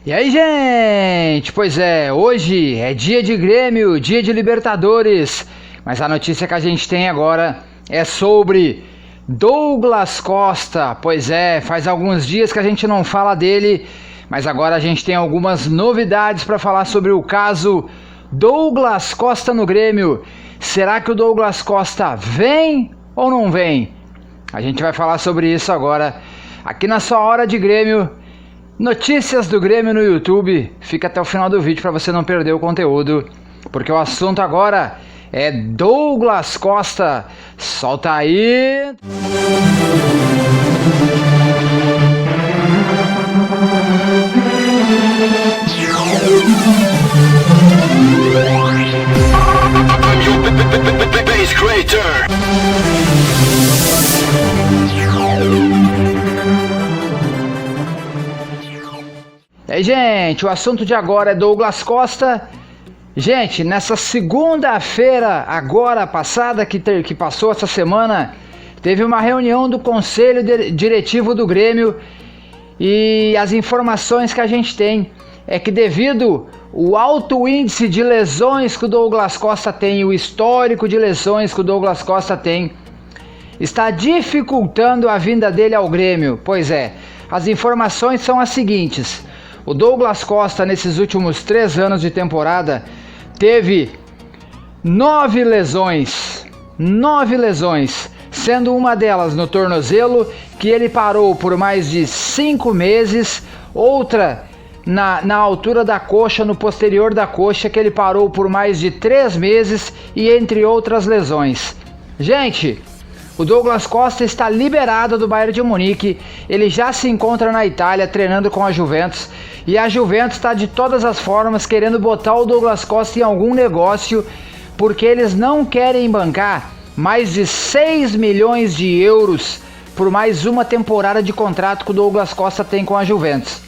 E aí, gente? Pois é, hoje é dia de Grêmio, dia de Libertadores, mas a notícia que a gente tem agora é sobre Douglas Costa. Pois é, faz alguns dias que a gente não fala dele, mas agora a gente tem algumas novidades para falar sobre o caso Douglas Costa no Grêmio. Será que o Douglas Costa vem ou não vem? A gente vai falar sobre isso agora aqui na sua Hora de Grêmio. Notícias do Grêmio no YouTube. Fica até o final do vídeo para você não perder o conteúdo, porque o assunto agora é Douglas Costa. Solta aí! E aí, gente, o assunto de agora é Douglas Costa. Gente, nessa segunda-feira, agora passada, que passou essa semana, teve uma reunião do Conselho Diretivo do Grêmio e as informações que a gente tem é que devido ao alto índice de lesões que o Douglas Costa tem, o histórico de lesões que o Douglas Costa tem, está dificultando a vinda dele ao Grêmio. Pois é, as informações são as seguintes: o Douglas Costa, nesses últimos 3 anos de temporada, teve 9 lesões, sendo uma delas no tornozelo, que ele parou por mais de 5 meses, outra na altura da coxa, no posterior da coxa, que ele parou por mais de 3 meses, e entre outras lesões. Gente, o Douglas Costa está liberado do Bayern de Munique, ele já se encontra na Itália treinando com a Juventus, e a Juventus está de todas as formas querendo botar o Douglas Costa em algum negócio, porque eles não querem bancar mais de 6 milhões de euros por mais uma temporada de contrato que o Douglas Costa tem com a Juventus.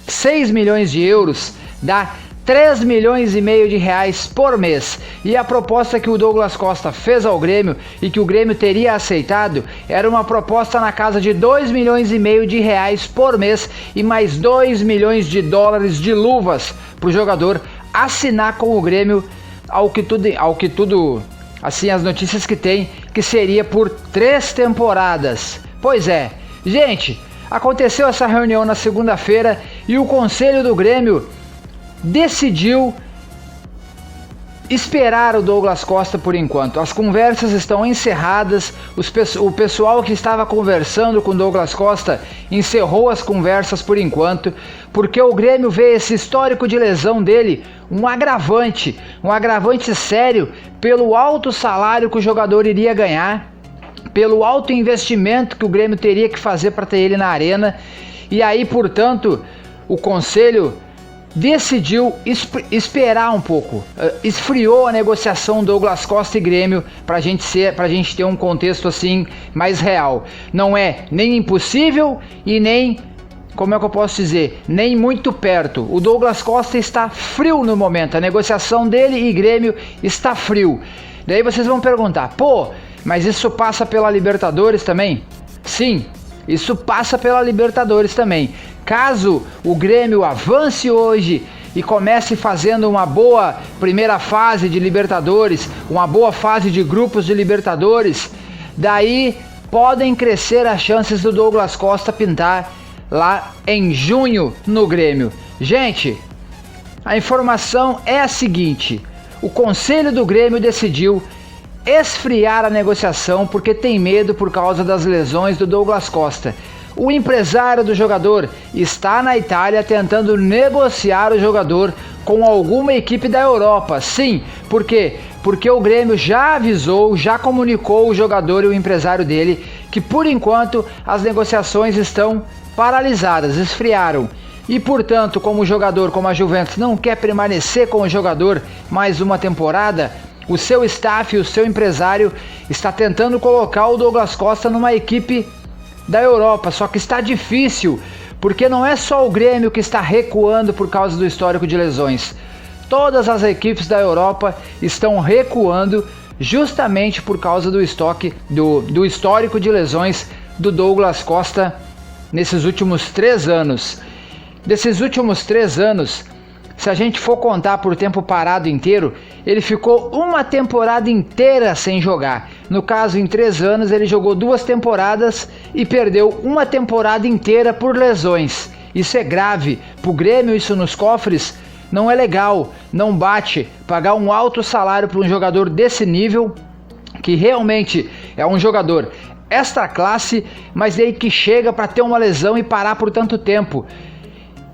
6 milhões de euros dá 3 milhões e meio de reais por mês, e a proposta que o Douglas Costa fez ao Grêmio e que o Grêmio teria aceitado era uma proposta na casa de 2 milhões e meio de reais por mês e mais 2 milhões de dólares de luvas para o jogador assinar com o Grêmio, ao que tudo, assim, as notícias que tem, que seria por 3 temporadas. Pois é, gente, aconteceu essa reunião na segunda-feira e o Conselho do Grêmio decidiu esperar o Douglas Costa por enquanto. As conversas estão encerradas, o pessoal que estava conversando com o Douglas Costa encerrou as conversas por enquanto, porque o Grêmio vê esse histórico de lesão dele um agravante sério pelo alto salário que o jogador iria ganhar, pelo alto investimento que o Grêmio teria que fazer para ter ele na arena, e aí, portanto, o Conselho decidiu esperar um pouco, esfriou a negociação Douglas Costa e Grêmio pra gente ter um contexto assim mais real. Não é nem impossível e nem, como é que eu posso dizer, nem muito perto. O Douglas Costa está frio no momento, a negociação dele e Grêmio está frio. Daí vocês vão perguntar, pô, mas isso passa pela Libertadores também? Sim, isso passa pela Libertadores também. Caso o Grêmio avance hoje e comece fazendo uma boa primeira fase de Libertadores, uma boa fase de grupos de Libertadores, daí podem crescer as chances do Douglas Costa pintar lá em junho no Grêmio. Gente, a informação é a seguinte: o Conselho do Grêmio decidiu esfriar a negociação porque tem medo por causa das lesões do Douglas Costa. O empresário do jogador está na Itália tentando negociar o jogador com alguma equipe da Europa. Sim, por quê? Porque o Grêmio já avisou, já comunicou o jogador e o empresário dele que por enquanto as negociações estão paralisadas, esfriaram. E portanto, como o jogador, como a Juventus não quer permanecer com o jogador mais uma temporada, o seu staff, o seu empresário está tentando colocar o Douglas Costa numa equipe da Europa, só que está difícil, porque não é só o Grêmio que está recuando por causa do histórico de lesões. Todas as equipes da Europa estão recuando justamente por causa do histórico de lesões do Douglas Costa nesses últimos 3 anos. Desses últimos 3 anos, se a gente for contar por tempo parado inteiro, ele ficou uma temporada inteira sem jogar. No caso, em 3 anos, ele jogou 2 temporadas e perdeu uma temporada inteira por lesões. Isso é grave. Pro Grêmio, isso nos cofres não é legal, não bate. Pagar um alto salário para um jogador desse nível, que realmente é um jogador extra classe, mas aí que chega para ter uma lesão e parar por tanto tempo.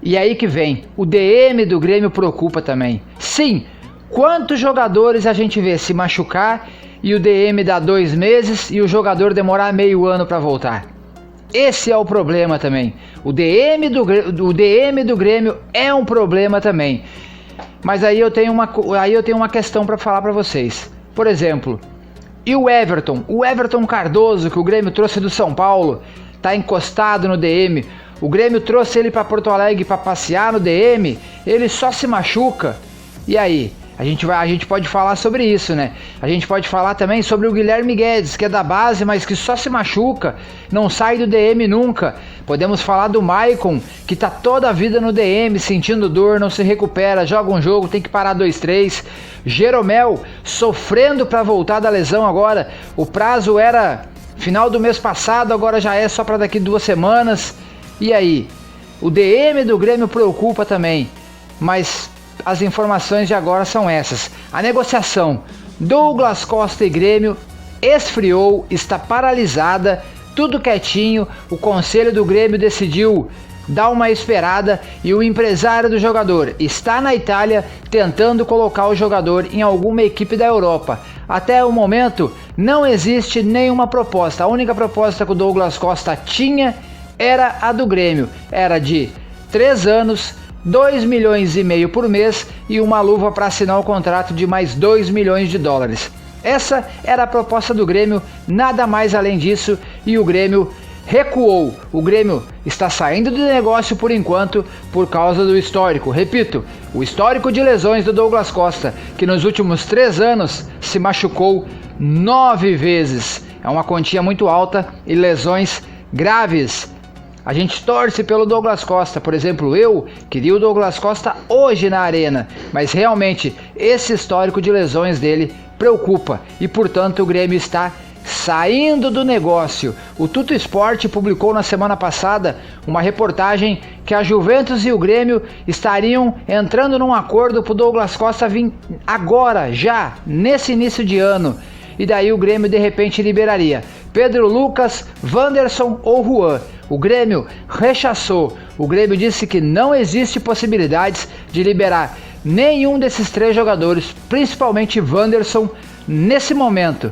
E aí que vem, o DM do Grêmio preocupa também. Sim, quantos jogadores a gente vê se machucar e o DM dá 2 meses e o jogador demorar meio ano para voltar? Esse é o problema também. O DM do Grêmio é um problema também. Mas aí eu tenho uma questão para falar para vocês. Por exemplo, e o Everton Cardoso, que o Grêmio trouxe do São Paulo, tá encostado no DM. O Grêmio trouxe ele para Porto Alegre para passear no DM, ele só se machuca. E aí? A gente pode falar sobre isso, né? A gente pode falar também sobre o Guilherme Guedes, que é da base, mas que só se machuca, não sai do DM nunca. Podemos falar do Maicon, que tá toda a vida no DM, sentindo dor, não se recupera, joga um jogo, tem que parar 2, 3. Jeromel, sofrendo para voltar da lesão agora. O prazo era final do mês passado, agora já é só para daqui 2 semanas. E aí? O DM do Grêmio preocupa também, mas as informações de agora são essas. A negociação Douglas Costa e Grêmio esfriou, está paralisada, tudo quietinho. O conselho do Grêmio decidiu dar uma esperada e o empresário do jogador está na Itália tentando colocar o jogador em alguma equipe da Europa. Até o momento não existe nenhuma proposta. A única proposta que o Douglas Costa tinha era a do Grêmio. Era de 3 anos, 2,5 milhões por mês e uma luva para assinar o contrato de mais 2 milhões de dólares. Essa era a proposta do Grêmio, nada mais além disso, e o Grêmio recuou. O Grêmio está saindo do negócio por enquanto por causa do histórico. Repito, o histórico de lesões do Douglas Costa, que nos últimos 3 anos se machucou 9 vezes. É uma quantia muito alta e lesões graves. A gente torce pelo Douglas Costa, por exemplo, eu queria o Douglas Costa hoje na arena, mas realmente esse histórico de lesões dele preocupa e, portanto, o Grêmio está saindo do negócio. O Tuto Sport publicou na semana passada uma reportagem que a Juventus e o Grêmio estariam entrando num acordo para o Douglas Costa vir agora, já, nesse início de ano. E daí o Grêmio de repente liberaria Pedro Lucas, Wanderson ou Juan. O Grêmio rechaçou. O Grêmio disse que não existe possibilidades de liberar nenhum desses 3 jogadores, principalmente Wanderson, nesse momento.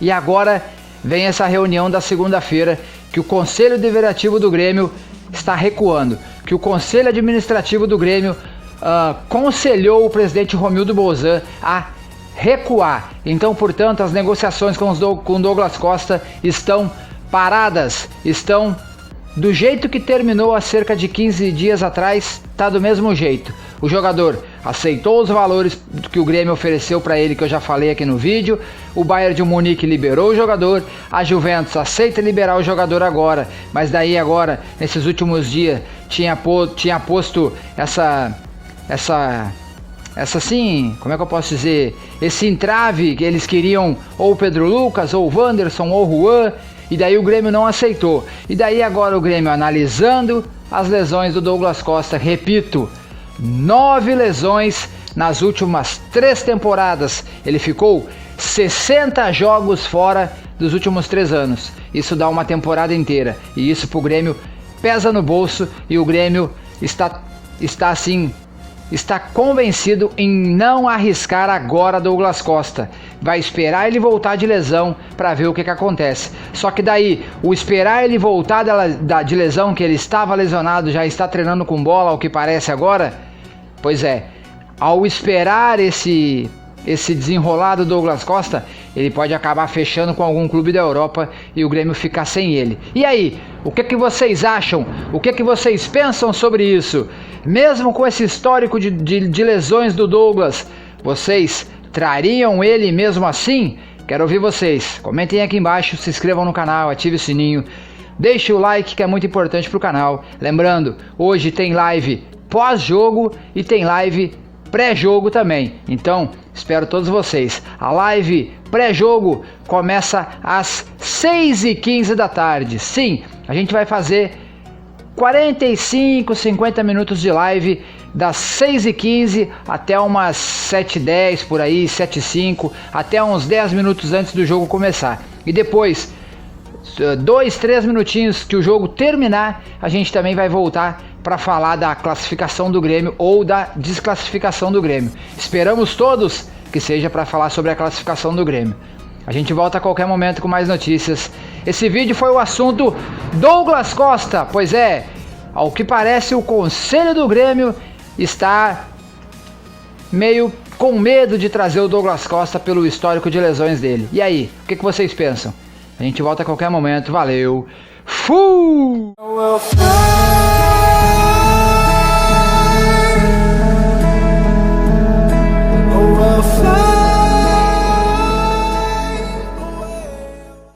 E agora vem essa reunião da segunda-feira que o Conselho Deliberativo do Grêmio está recuando, que o Conselho Administrativo do Grêmio aconselhou o presidente Romildo Bolzan a recuar. Então, portanto, as negociações com Douglas Costa estão paradas, estão do jeito que terminou há cerca de 15 dias atrás, tá do mesmo jeito. O jogador aceitou os valores que o Grêmio ofereceu para ele, que eu já falei aqui no vídeo. O Bayern de Munique liberou o jogador, a Juventus aceita liberar o jogador agora, mas daí agora, nesses últimos dias, tinha posto essa assim, como é que eu posso dizer, esse entrave que eles queriam ou o Pedro Lucas, ou o Wanderson, ou o Juan, e daí o Grêmio não aceitou. E daí agora o Grêmio analisando as lesões do Douglas Costa, repito, 9 lesões nas últimas 3 temporadas. Ele ficou 60 jogos fora dos últimos 3 anos. Isso dá uma temporada inteira. E isso pro Grêmio pesa no bolso e o Grêmio está convencido em não arriscar agora Douglas Costa. Vai esperar ele voltar de lesão para ver o que acontece. Só que daí, o esperar ele voltar de lesão, que ele estava lesionado, já está treinando com bola, ao que parece agora. Pois é, ao esperar esse desenrolar do Douglas Costa, ele pode acabar fechando com algum clube da Europa e o Grêmio ficar sem ele. E aí, o que vocês acham? O que vocês pensam sobre isso? Mesmo com esse histórico de lesões do Douglas, vocês trariam ele mesmo assim? Quero ouvir vocês. Comentem aqui embaixo, se inscrevam no canal, ative o sininho. deixe o like que é muito importante para o canal. Lembrando, hoje tem live pós-jogo e tem live pré-jogo também. Então, espero todos vocês. A live pré-jogo começa às 6h15 da tarde. Sim, a gente vai fazer 45, 50 minutos de live das 6h15 até umas 7h10 por aí, 7h05, até uns 10 minutos antes do jogo começar. E depois, 2, 3 minutinhos que o jogo terminar, a gente também vai voltar para falar da classificação do Grêmio ou da desclassificação do Grêmio. Esperamos todos que seja para falar sobre a classificação do Grêmio. A gente volta a qualquer momento com mais notícias. Esse vídeo foi o assunto Douglas Costa. Pois é, ao que parece o Conselho do Grêmio está meio com medo de trazer o Douglas Costa pelo histórico de lesões dele. E aí, o que vocês pensam? A gente volta a qualquer momento. Valeu! Fui! Fly